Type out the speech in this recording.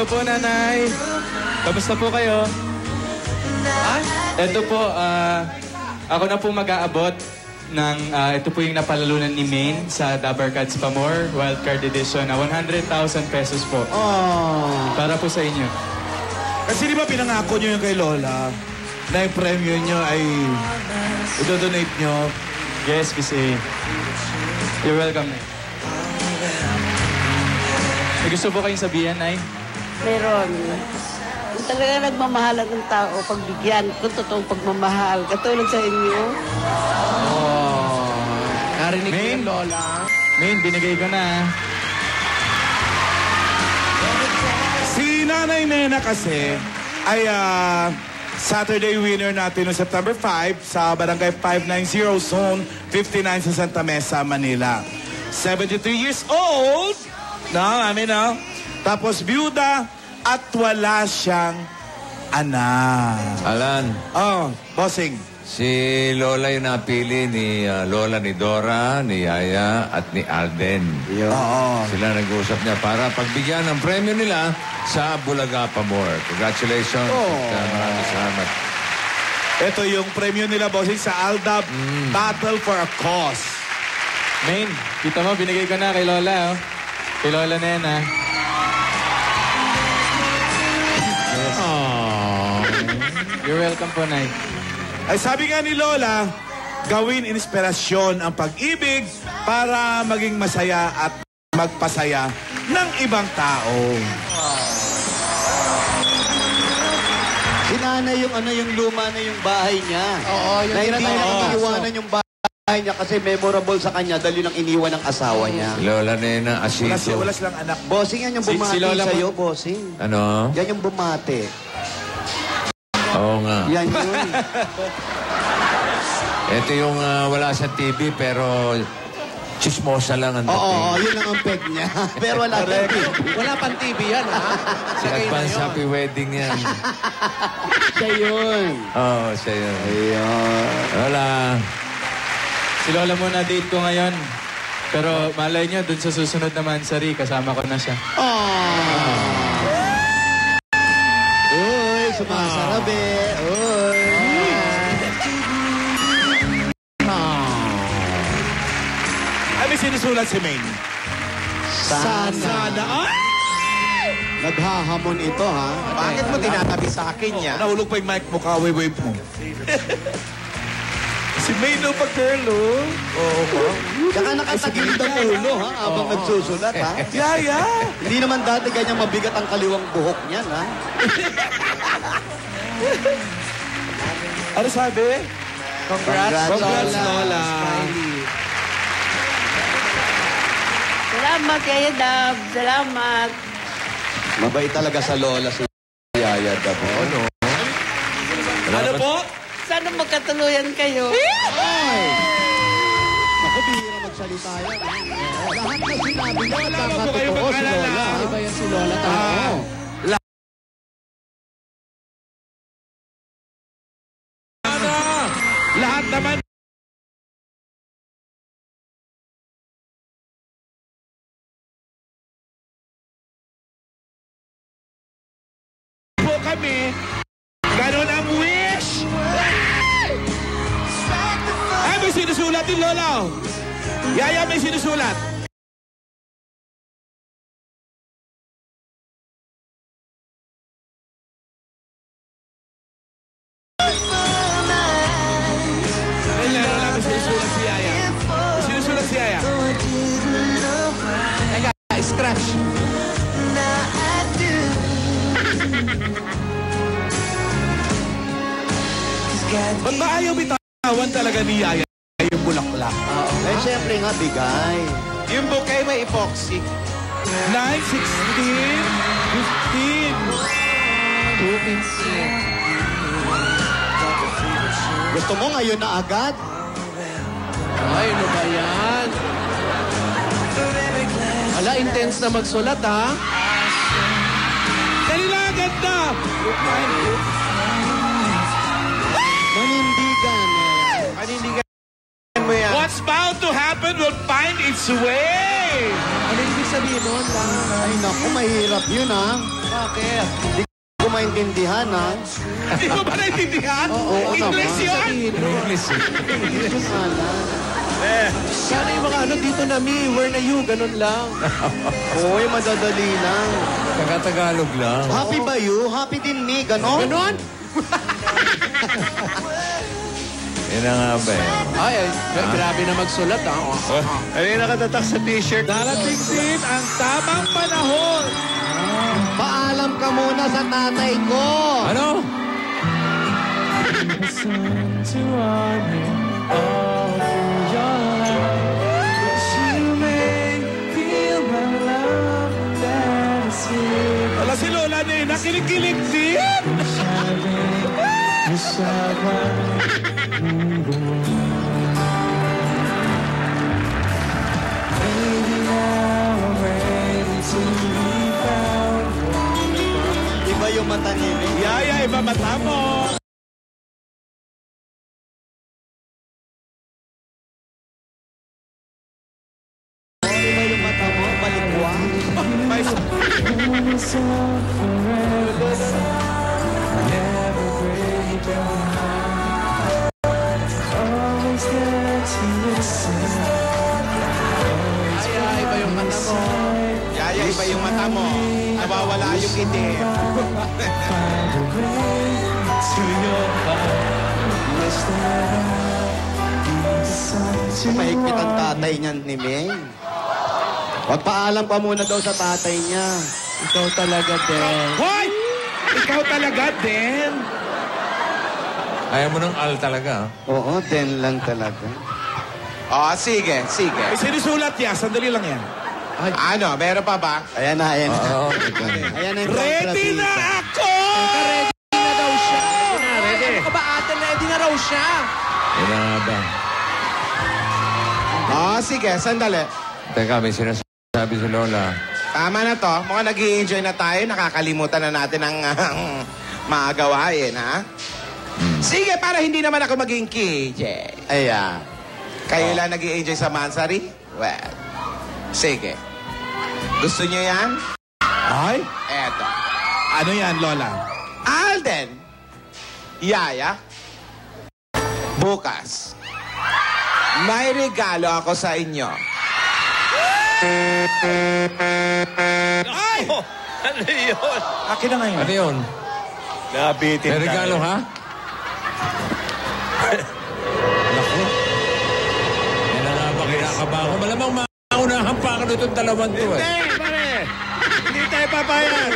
po, nanay. Kamusta po kayo? Ito po, ako na po mag-aabot ng, ito po yung napalalunan ni Maine sa Dabar Cats Pamor, Wildcard Edition, na 100,000 pesos po. Para po sa inyo. Kasi di ba pinangako nyo yung kay Lola na yung premyo nyo ay idodonate nyo? Yes, Miss A. You're welcome, Nay. May gusto po kayong sabihan, Nay? Meron. Kung talaga nagmamahalan ng tao, pagbigyan, kung totoong pagmamahal, katulad sa inyo. Narinig ko yung Lola. Maine, binigay ko na. Si Nanay Mena kasi ay Saturday winner natin noong September 5 sa Barangay 590 Zone 59 sa Santa Mesa, Manila. 73 years old. Tapos byuda at wala siyang anak. Alan. Bossing. Si Lola yung napili ni Lola ni Dora, ni Yaya, at ni Alden. Sila nag-uusap niya para pagbigyan ng premyo nila sa Bulaga Pamor. Congratulations. Maraming salamat. Ito yung premyo nila, bossing, sa Aldab Battle for a Cause. Maine, kita mo, binigay ko na kay Lola, oh. Kay Lola na yan, ha? Yes. You're welcome po, Nay. Ay sabi nga ni Lola, gawin inspirasyon ang pag-ibig para maging masaya at magpasaya ng ibang tao. Sinanay yung yung luma na yung bahay niya. Oo, yung na hindi niya tinatawag. iniwanan yung bahay niya kasi memorable sa kanya dahil yun ang iniwan ng asawa niya. Si Lola Nena Asito. Wala silang anak. Bossing, yan yung bumati sa'yo, bossing. Ano? Yan yung bumati. Oo nga. Yan yun. Ito yung wala sa TV pero chismosa lang ang dating. Oo, yun ang peg niya. Pero wala TV. Wala pang TV yan, ha? Si Advance Happy Wedding yan. Siya yun. Oo, siya yun. Ayun. Wala. Si Lola muna date ko ngayon. Pero malay nyo, dun sa susunod na Mansari, kasama ko na siya. Uy, sumasarabi. Uy. May sinusulat si Maine. Sana. Ay! Naghahamon ito, ha? Bakit mo tinatabi sa akin niya? Nahulog pa yung mic mo, kaway-wave mo. Si Maine no pag-girl, oh. Tsaka nakatagilid ang ulo, ha? Habang nagsusulat, ha? Yaya! Hindi naman dati ganyan mabigat ang kaliwang buhok niyan, ha? Ano sabi? Congrats, Lola. Salamat kayo, Dab. Salamat. Mabait talaga sa lola si Yaya Dab. Ano? Ano po? Sana magkatuluyan kayo. Ay! Naku, bihira magsalita yan. Lahat na sinabi niya, nakakatotoo si Lola. Iba yan si Lola talaga. Lahat naman po kami. Ganon ang wish. Ay, may sinusulat din, Lola. Yaya, may sinusulat. Lola, may sinusulat si Yaya. May sinusulat si Yaya. Teka, scratch. Ba't ba ayaw bitawan talaga ni Yaya yung bulaklak? Eh, syempre nga, bigay. Yung bouquet may epoxy. 9, 16, 15. 2 Gusto mo ngayon na agad? Ay, ano ba yan? Ala, intense na magsulat, ha? Dali lang, ganda! Manindigan. Panindigan mo yan. What's bound to happen will find its way! Ano ibig sabihin nun lang? Ay, naku, mahirap yun, ha? Bakit? Hindi ko maintindihan, ha? Hindi mo ba naintindihan? Oo English naman. yun? English eh. English yung alam. Sana yung mga ano dito na me, where na you, ganun lang. Oo, yung madadali lang. Taga-Tagalog lang. Happy ba you? Happy din me, ganon? Ganon? Yan na nga ba eh. Ay, grabe na magsulat ha. Ano yung nakatatak sa t-shirt? Darating din ang tamang panahon. Paalam ka muna sa tatay ko. Ano? To honor all through your life. You may feel my love that is here. Wala si Lola Nena, kinikilig din. Baby, now I'm ready to be found. Iba yung mata ni me. Yaya, iba mata mo. Iba yung mata mo, balikwa. May Myself forever. Never break your heart. Always there to listen. Ay, iba yung mata mo. Yaya, iba yung mata mo. Nawawala yung itim. Find a way to your heart. Wish that I'd be the sun to Mahigpit ang warm tatay niyan ni Ming. Pagpaalam ka muna daw sa tatay niya. Ikaw talaga, din. Hoy! Ikaw talaga din. Ayaw mo ng al talaga. Oo, den lang talaga. Oh, sige, sige. May sinusulat yan. Sandali lang yan. Ano, meron pa ba? Ayan na, ayan na. Oo. Ayan na yung Ready na kontrabida. ako! Ready na daw siya. ready. Ano ka ba, ate? Ready na raw siya. Yan na nga ba? Oh, sige, sandali. Teka, may sinasabi si Lola. Tama na to. Mukhang nag-i-enjoy na tayo. Nakakalimutan na natin ang mga gawain, ha? Sige, para hindi naman ako maging KJ. Ayan. Kayo lang nag-i-enjoy sa Mansari? Well, sige. Gusto niyo yan? Ay? Eto. Ano yan, Lola? Alden, Yaya, bukas, may regalo ako sa inyo. Ay! Ano yun? Akin na ngayon. Ano yun? Nabitin May regalo ha? Naku. Yan na nga ba kinakaba ko? Malamang maunahan pa ako itong dalawang to eh. Hindi, pare! Hindi tayo papayan!